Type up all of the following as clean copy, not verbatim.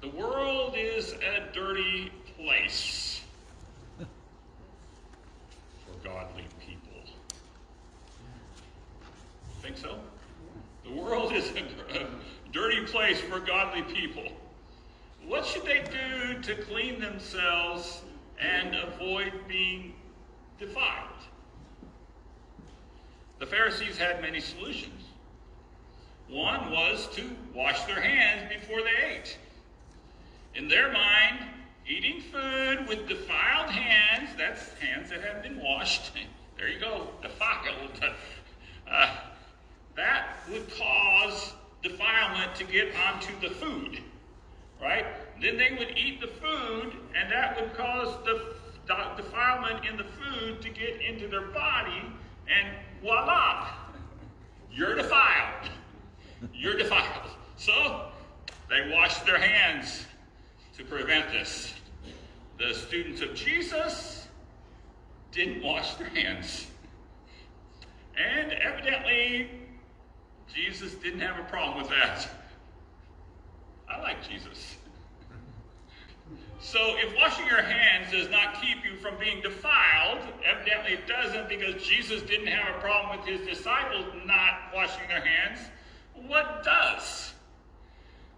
The world is a dirty place for godly people. Think so? The world is a dirty place for godly people. What should they do to clean themselves and avoid being defiled? The Pharisees had many solutions. One was to wash their hands before they ate. In their mind, eating food with defiled hands, that's hands that haven't been washed, there you go, defiled, that would cause defilement to get onto the food, right? Then they would eat the food, and that would cause the defilement in the food to get into their body, and voila, you're defiled. You're defiled. So they washed their hands to prevent this. The students of Jesus didn't wash their hands. And evidently, Jesus didn't have a problem with that. I like Jesus. So if washing your hands does not keep you from being defiled, evidently it doesn't, because Jesus didn't have a problem with his disciples not washing their hands. What does?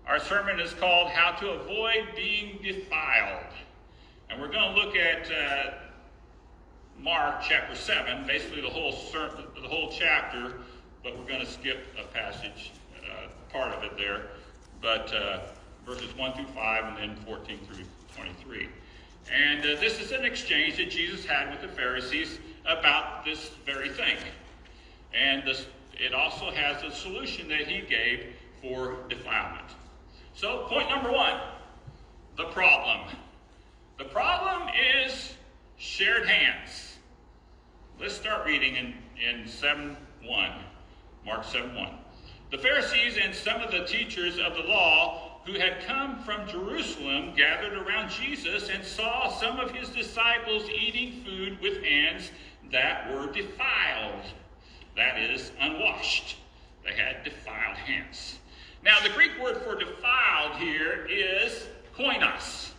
Our sermon is called How to Avoid Being Defiled. And we're going to look at Mark chapter 7, basically the whole chapter, but we're going to skip a passage, part of it there, but verses 1 through 5 and then 14 through 23. And this is an exchange that Jesus had with the Pharisees about this very thing. And it also has a solution that he gave for defilement. So, point number 1, the problem. The problem is shared hands. Let's start reading in 7:1, Mark 7:1. The Pharisees and some of the teachers of the law who had come from Jerusalem gathered around Jesus and saw some of his disciples eating food with hands that were defiled. That is, unwashed. They had defiled hands. Now, the Greek word for defiled here is koinos.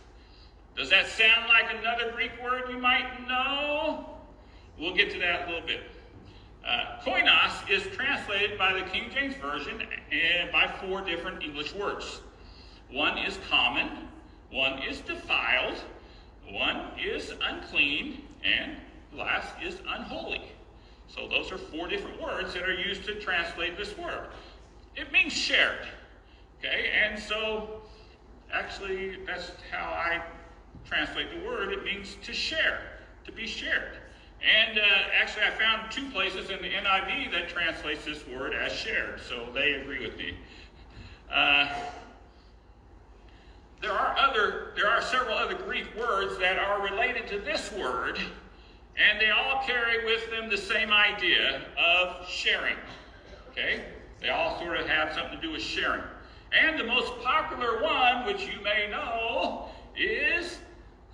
Does that sound like another Greek word you might know? We'll get to that in a little bit. Koinos is translated by the King James Version and by 4 different English words. One is common, one is defiled, one is unclean, and the last is unholy. So those are 4 different words that are used to translate this word. It means shared. Okay, and so actually that's how I translate the word. It means to share, to be shared. And actually I found 2 places in the NIV that translates this word as shared, so they agree with me. There are several other Greek words that are related to this word, and they all carry with them the same idea of sharing. Okay? They all sort of have something to do with sharing. And the most popular one, which you may know, is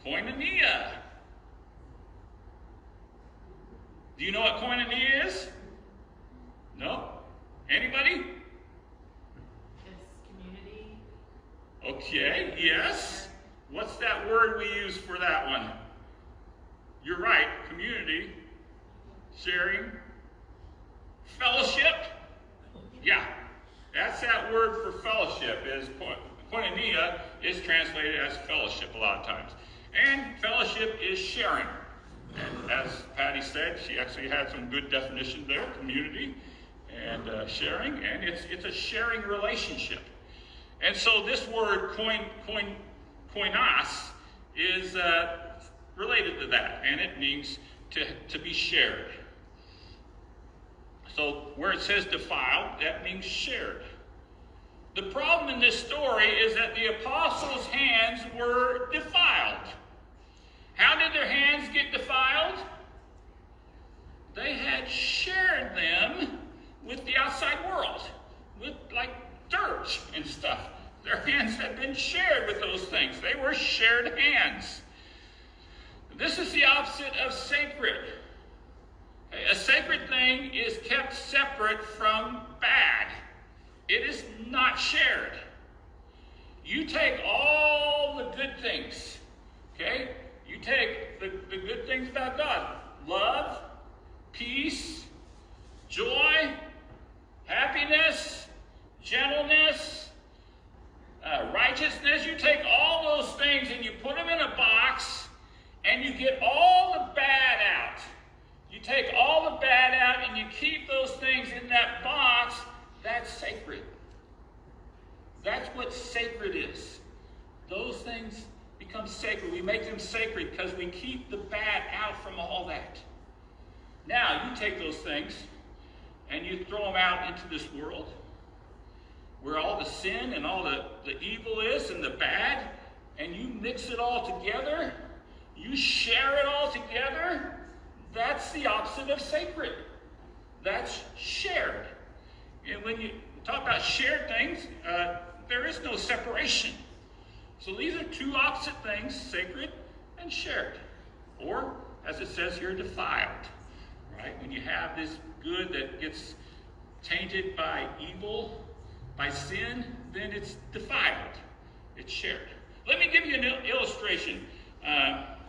koinonia. Do you know what koinonia is? No? Anybody? It's community. Okay, yes. What's that word we use for that one? You're right, community, sharing, fellowship. Yeah, that's that word for fellowship. Is koinonia is translated as fellowship a lot of times. And fellowship is sharing. And as Patty said, she actually had some good definition there, community and sharing, and it's a sharing relationship. And so this word koinos is related to that, and it means to be shared. So where it says defiled, that means shared. The problem in this story is that the apostles' hands were defiled. How did their hands get defiled? They had shared them with the outside world, with like dirt and stuff. Their hands had been shared with those things. They were shared hands. This is the opposite of sacred. A sacred thing is kept separate from bad. It is not shared. You take all the good things, okay? You take the good things about God. Love, peace, joy, happiness, gentleness, righteousness. You take all those things and you put them in a box and you get all the bad out. You take all the bad out and you keep those things in that box. That's sacred. That's what sacred is. Those things become sacred. We make them sacred because we keep the bad out from all that. Now, you take those things and you throw them out into this world where all the sin and all the evil is and the bad, and you mix it all together. You share it all together. That's the opposite of sacred. That's shared. And when you talk about shared things, there is no separation. So these are two opposite things, sacred and shared. Or, as it says here, defiled. Right? When you have this good that gets tainted by evil, by sin, then it's defiled. It's shared. Let me give you an illustration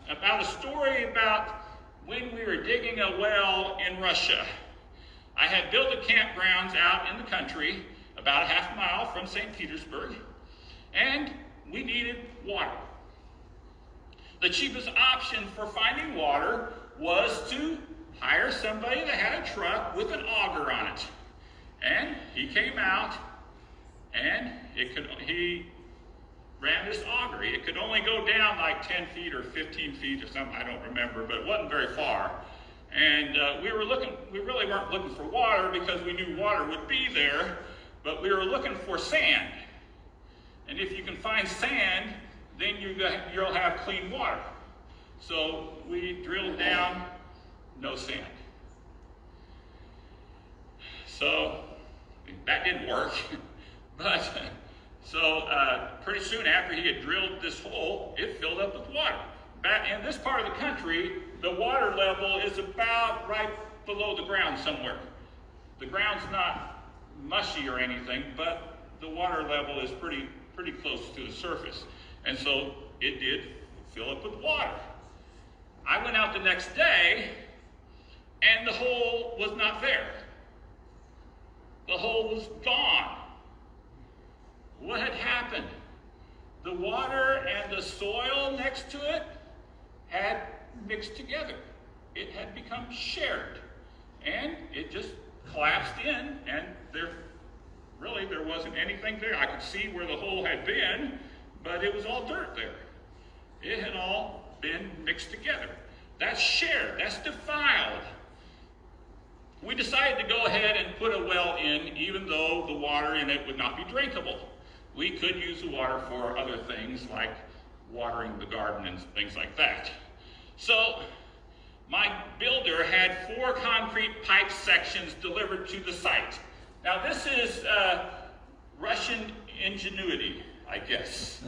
about a story about when we were digging a well in Russia. I had built a campgrounds out in the country, about a half mile from St. Petersburg, and we needed water. The cheapest option for finding water was to hire somebody that had a truck with an auger on it. And he came out, and he ran this auger. It could only go down like 10 feet or 15 feet or something, I don't remember, but it wasn't very far. And we really weren't looking for water because we knew water would be there, but we were looking for sand. And if you can find sand, then you'll have clean water. So we drilled down, no sand. So that didn't work. But so pretty soon after he had drilled this hole, it filled up with water. Back in this part of the country, the water level is about right below the ground somewhere. The ground's not mushy or anything, but the water level is pretty close to the surface. And so it did fill up with water. I went out the next day, and the hole was not there. The hole was gone. What had happened? The water and the soil next to it had mixed together. It had become shared. And it just collapsed in, and there wasn't anything there. I could see where the hole had been, but it was all dirt there. It had all been mixed together. That's shared. That's defiled. We decided to go ahead and put a well in, even though the water in it would not be drinkable. We could use the water for other things like watering the garden and things like that. So my builder had 4 concrete pipe sections delivered to the site. Now this is Russian ingenuity, I guess.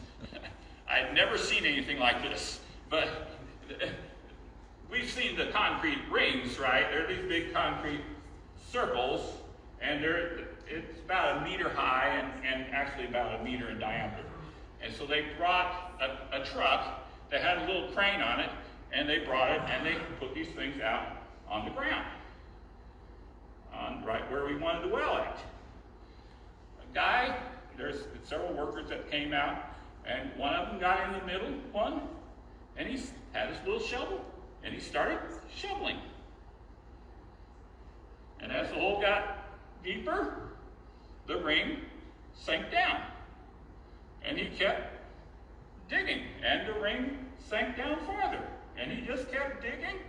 I'd never seen anything like this, but we've seen the concrete rings, right? They're these big concrete circles, and it's about 1 meter high and actually about 1 meter in diameter. And so they brought a truck that had a little crane on it, and they brought it and they put these things out on the ground, right where we wanted the well at. A guy, there's several workers that came out, and one of them got in the middle one, and he had his little shovel, and he started shoveling. And as the hole got deeper, the ring sank down. And he kept digging, and the ring sank down farther. And he just kept digging,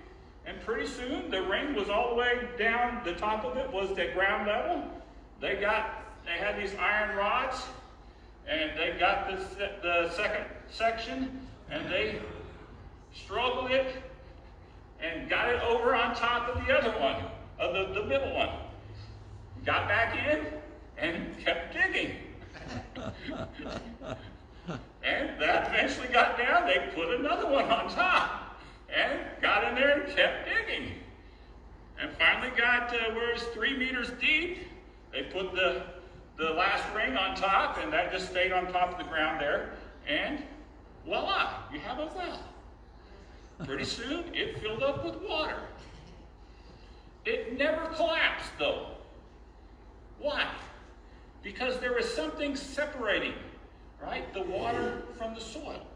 and pretty soon the ring was all the way down, the top of it was at ground level. They had these iron rods, and they got the second section, and they struggled it and got it over on top of the other one, of the middle one. Got back in and kept digging. And that eventually got down. They put another one on top and got in there and kept digging. And finally got where it's 3 meters deep. They put the the last ring on top, and that just stayed on top of the ground there, and voila, you have a well. Pretty soon, it filled up with water. It never collapsed, though. Why? Because there was something separating, right, the water from the soil.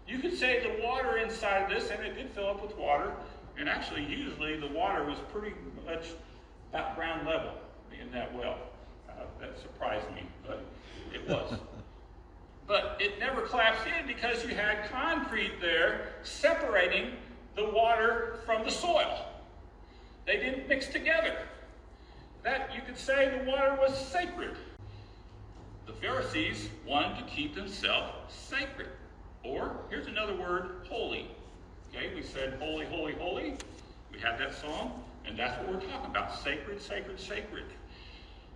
You could say the water inside this, and it did fill up with water, and actually, usually, the water was pretty much about ground level in that well. That surprised me, but it was. But it never collapsed in because you had concrete there separating the water from the soil. They didn't mix together. That, you could say, the water was sacred. The Pharisees wanted to keep themselves sacred. Or, here's another word, holy. Okay, we said holy, holy, holy. We had that song, and that's what we're talking about. Sacred, sacred, sacred.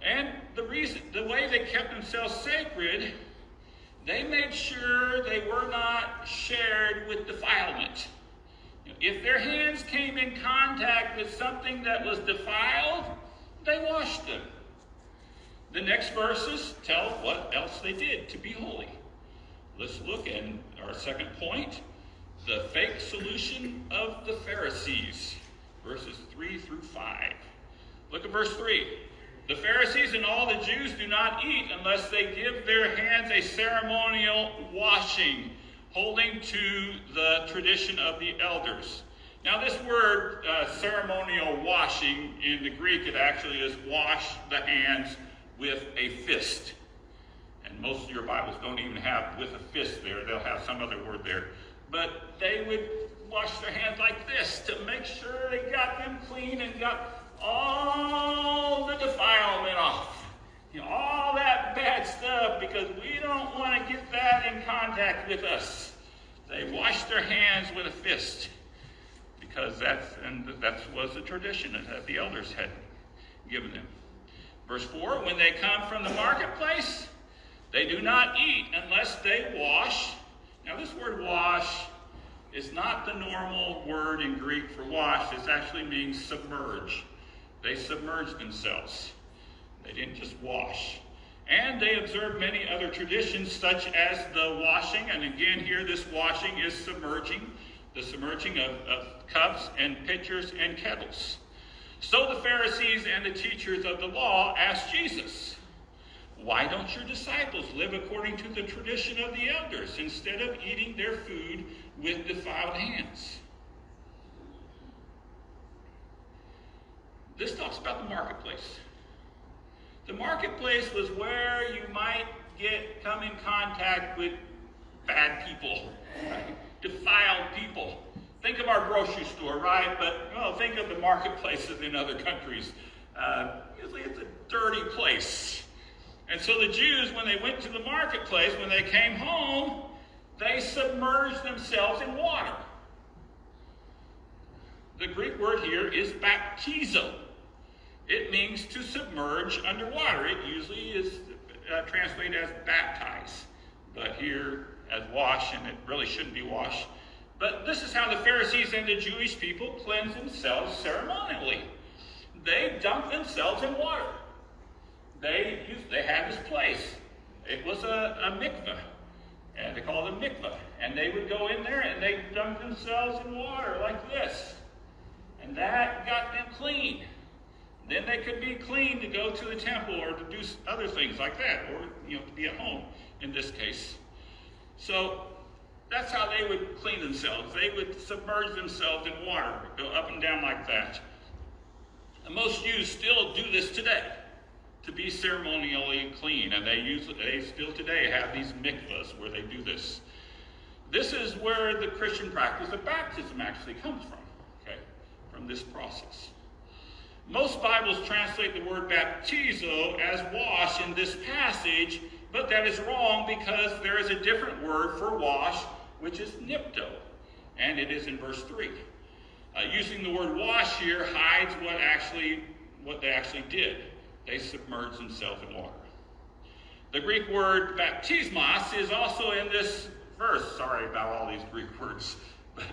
And the way they kept themselves sacred, they made sure they were not shared with defilement. If their hands came in contact with something that was defiled, they washed them. The next verses tell what else they did to be holy. Let's look at our second point, the fake solution of the Pharisees, verses 3 through 5. Look at verse 3. The Pharisees and all the Jews do not eat unless they give their hands a ceremonial washing, holding to the tradition of the elders. Now this word, ceremonial washing, in the Greek it actually is wash the hands with a fist. And most of your Bibles don't even have with a fist there. They'll have some other word there. But they would wash their hands like this to make sure they got them clean and got all the defilement off. All that bad stuff, because we don't want to get that in contact with us. They wash their hands with a fist, because that was the tradition that the elders had given them. Verse 4, when they come from the marketplace, they do not eat unless they wash. Now this word wash is not the normal word in Greek for wash. It actually means submerge. They submerged themselves. They didn't just wash. And they observed many other traditions, such as the washing. And again, here this washing is submerging. The submerging of cups and pitchers and kettles. So the Pharisees and the teachers of the law asked Jesus, why don't your disciples live according to the tradition of the elders instead of eating their food with defiled hands? This talks about the marketplace. The marketplace was where you might come in contact with bad people, right? Defiled people. Think of our grocery store, right? But think of the marketplaces in other countries. Usually it's a dirty place. And so the Jews, when they went to the marketplace, when they came home, they submerged themselves in water. The Greek word here is baptizo. It means to submerge underwater. It usually is translated as baptize, but here as wash, and it really shouldn't be wash. But this is how the Pharisees and the Jewish people cleanse themselves ceremonially. They dunked themselves in water. They had this place. It was a mikveh, and they called it a mikveh. And they would go in there and they dunk themselves in water like this. And that got them clean. Then they could be clean to go to the temple or to do other things like that, or to be at home in this case. So that's how they would clean themselves. They would submerge themselves in water, go up and down like that. And most Jews still do this today to be ceremonially clean, and they still today have these mikvahs where they do this. This is where the Christian practice of baptism actually comes from, okay, from this process. Most Bibles translate the word baptizo as wash in this passage, but that is wrong because there is a different word for wash, which is nipto, and it is in verse 3. Using the word wash here hides what they actually did. They submerged themselves in water. The Greek word baptismos is also in this verse. Sorry about all these Greek words, but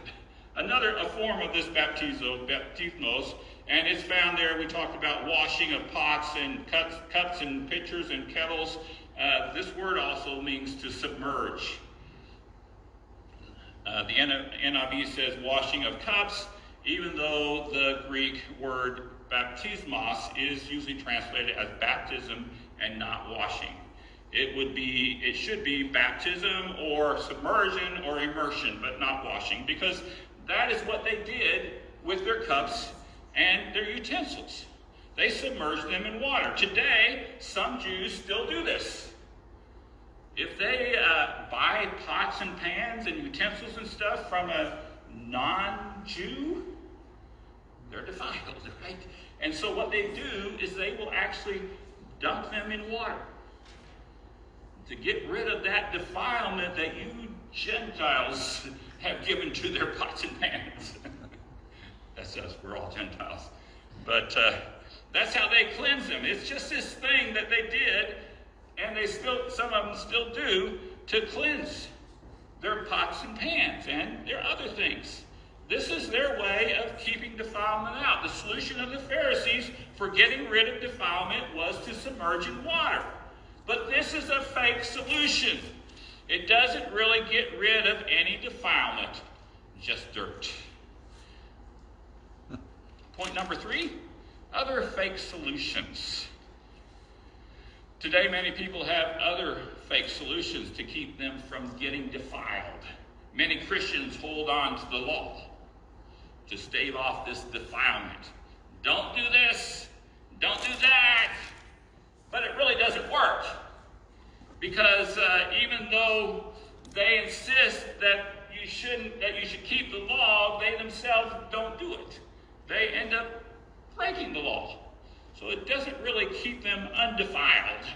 A form of this baptismos, and it's found there. We talked about washing of pots and cups and pitchers and kettles. This word also means to submerge. The NIV says washing of cups, even though the Greek word baptismos is usually translated as baptism and not washing. It should be baptism or submersion or immersion, but not washing, because that is what they did with their cups and their utensils. They submerged them in water. Today, some Jews still do this. If they buy pots and pans and utensils and stuff from a non-Jew, they're defiled, right? And so what they do is they will actually dunk them in water to get rid of that defilement that you Gentiles have given to their pots and pans. That's us, we're all Gentiles. But that's how they cleanse them. It's just this thing that they did, and some of them still do, to cleanse their pots and pans and their other things. This is their way of keeping defilement out. The solution of the Pharisees for getting rid of defilement was to submerge in water. But this is a fake solution. It doesn't really get rid of any defilement, just dirt. Point number 3, other fake solutions. Today, many people have other fake solutions to keep them from getting defiled. Many Christians hold on to the law to stave off this defilement. Don't do this, don't do that. But it really doesn't work, because even though they insist that you should keep the law, they themselves don't do it. They end up breaking the law. So it doesn't really keep them undefiled.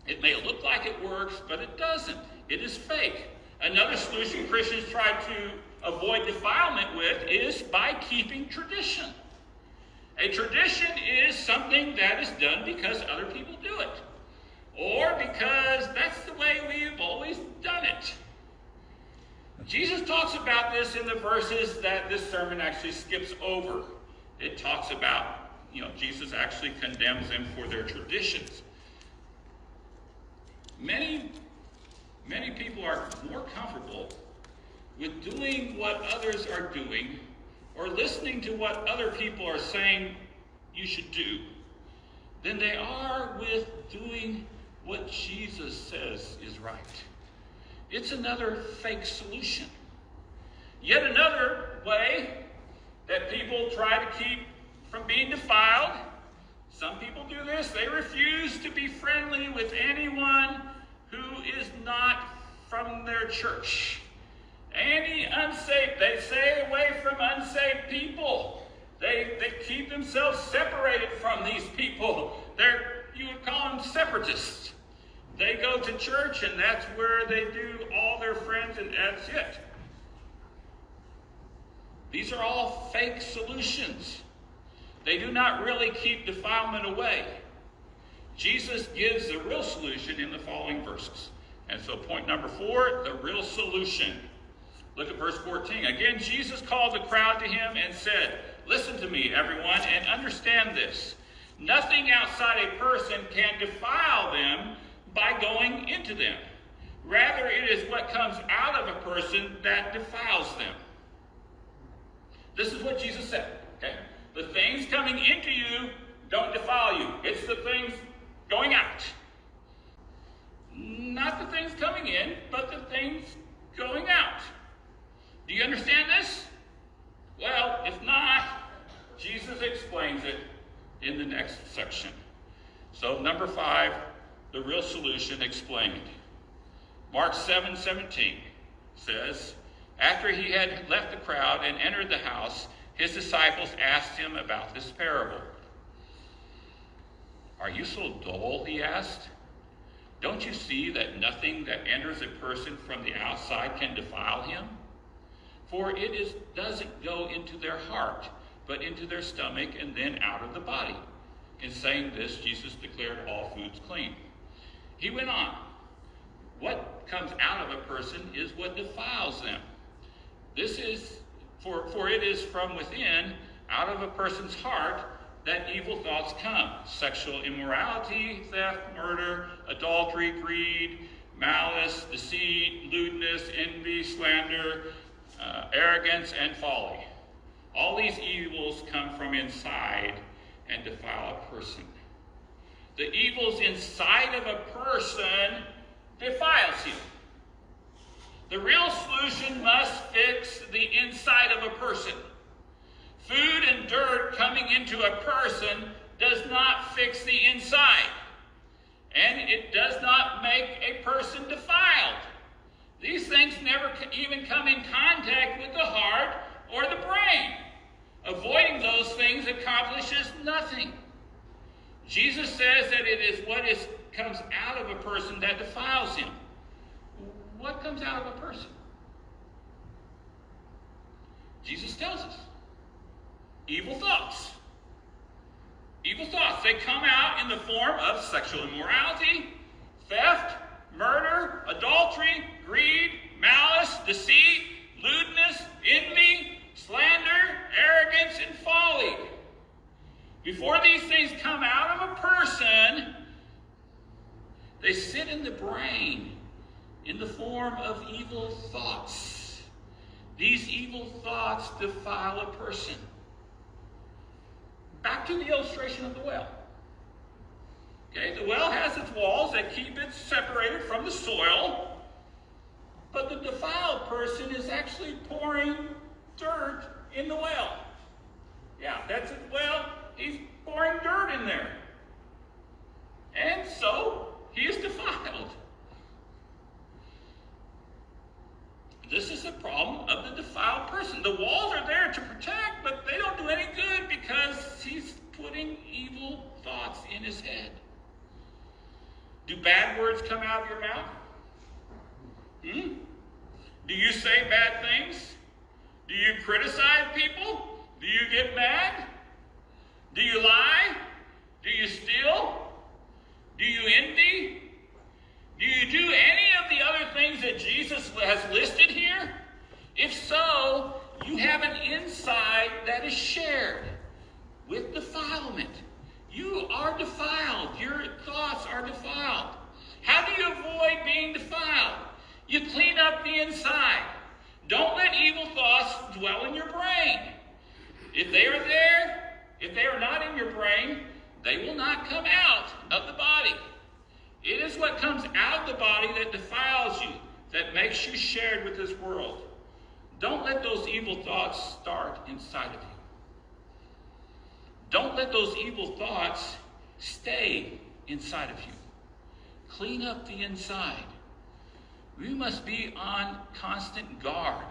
It may look like it works, but it doesn't. It is fake. Another solution Christians try to avoid defilement with is by keeping tradition. A tradition is something that is done because other people do it, or because that's the way we've always done it. Jesus talks about this in the verses that this sermon actually skips over. It talks about, Jesus actually condemns them for their traditions. Many people are more comfortable with doing what others are doing or listening to what other people are saying you should do than they are with doing what Jesus says is right. It's another fake solution. Yet another way that people try to keep from being defiled. Some people do this. They refuse to be friendly with anyone who is not from their church. Any unsaved, they stay away from unsaved people. They keep themselves separated from these people. You would call them separatists. They go to church, and that's where they do all their friends, and that's it. These are all fake solutions. They do not really keep defilement away. Jesus gives the real solution in the following verses. And so point number 4, the real solution. Look at verse 14. Again, Jesus called the crowd to him and said, "Listen to me, everyone, and understand this. Nothing outside a person can defile them by going into them. Rather, it is what comes out of a person that defiles them." This is what Jesus said. Okay? The things coming into you don't defile you. It's the things going out. Not the things coming in, but the things going out. Do you understand this? Well, if not, Jesus explains it in the next section. So number 5, the real solution explained. Mark 7:17 says, after he had left the crowd and entered the house, his disciples asked him about this parable. "Are you so dull?" he asked. "Don't you see that nothing that enters a person from the outside can defile him? For it doesn't go into their heart, but into their stomach and then out of the body." In saying this, Jesus declared all foods clean. He went on. What comes out of a person is what defiles them. This is, for it is from within, out of a person's heart, that evil thoughts come. Sexual immorality, theft, murder, adultery, greed, malice, deceit, lewdness, envy, slander, arrogance, and folly. All these evils come from inside and defile a person. The evils inside of a person defiles him. The real solution must fix the inside of a person. Food and dirt coming into a person does not fix the inside. And it does not make a person defiled. These things never even come in contact with the heart or the brain. Avoiding those things accomplishes nothing. Jesus says that it is what comes out of a person that defiles him. What comes out of a person? Jesus tells us. Evil thoughts. Evil thoughts. They come out in the form of sexual immorality, theft, murder, adultery, greed, malice, deceit, lewdness, envy, slander, arrogance, and folly. Before these things come out of a person, they sit in the brain in the form of evil thoughts. These evil thoughts defile a person. Back to the illustration of the well. Okay, the well has its walls that keep it separated from the soil, but the defiled person is actually pouring dirt in the well. Yeah, that's it. Well, he's pouring dirt in there. And so, he is defiled. This is a problem of the defiled person. The walls are there to protect, but they don't do any good because he's putting evil thoughts in his head. Do bad words come out of your mouth? Do you say bad things? Do you criticize people? Do you get mad? Do you lie? Do you steal? Do you envy? Do you do any of the other things that Jesus has listed here? If so, you have an inside that is shared with defilement. You are defiled. Your thoughts are defiled. How do you avoid being defiled? You clean up the inside. Don't let evil thoughts dwell in your brain. If they are there, if they are not in your brain, they will not come out of the body. It is what comes out of the body that defiles you, that makes you shared with this world. Don't let those evil thoughts start inside of you. Don't let those evil thoughts stay inside of you. Clean up the inside. We must be on constant guard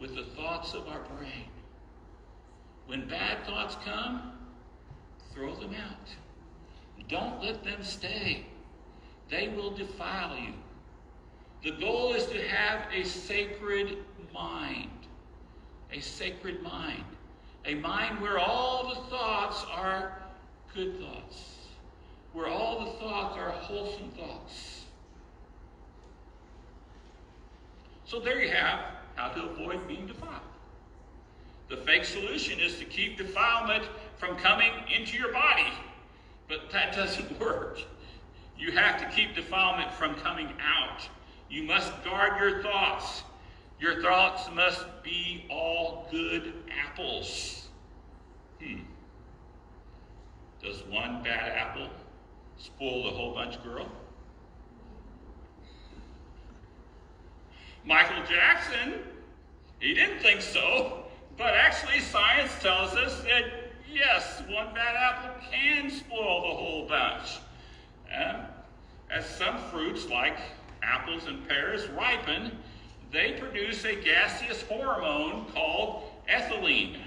with the thoughts of our brain. When bad thoughts come, throw them out. Don't let them stay. They will defile you. The goal is to have a sacred mind. A sacred mind. A mind where all the thoughts are good thoughts. Where all the thoughts are wholesome thoughts. So there you have how to avoid being defiled. The fake solution is to keep defilement from coming into your body. But that doesn't work. You have to keep defilement from coming out. You must guard your thoughts. Your thoughts must be all good apples. Does one bad apple spoil the whole bunch, girl? Michael Jackson, he didn't think so, but actually science tells us that yes, one bad apple can spoil the whole bunch. As some fruits, like apples and pears, ripen, they produce a gaseous hormone called ethylene,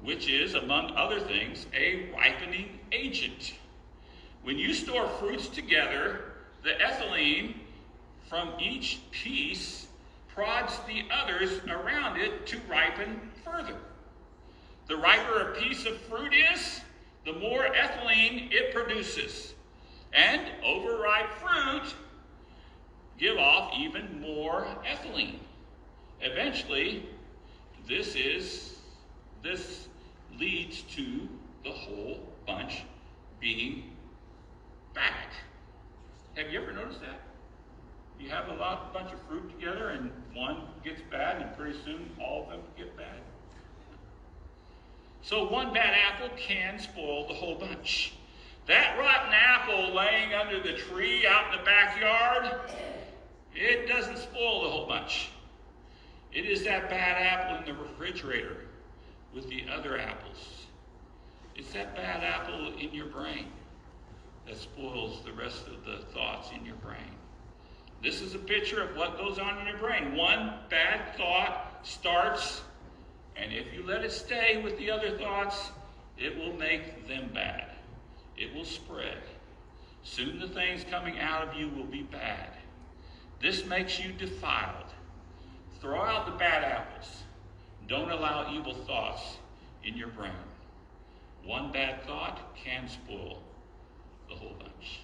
which is, among other things, a ripening agent. When you store fruits together, the ethylene from each piece prods the others around it to ripen further. The riper a piece of fruit is, the more ethylene it produces. And overripe fruit give off even more ethylene. eventually, this leads to the whole bunch being bad. Have you ever noticed that? You have a bunch of fruit together and one gets bad and pretty soon all of them get bad. So one bad apple can spoil the whole bunch. That rotten apple laying under the tree out in the backyard, it doesn't spoil the whole bunch. It is that bad apple in the refrigerator with the other apples. It's that bad apple in your brain that spoils the rest of the thoughts in your brain. This is a picture of what goes on in your brain. One bad thought starts, and if you let it stay with the other thoughts, it will make them bad. It will spread. Soon the things coming out of you will be bad. This makes you defiled. Throw out the bad apples. Don't allow evil thoughts in your brain. One bad thought can spoil the whole bunch.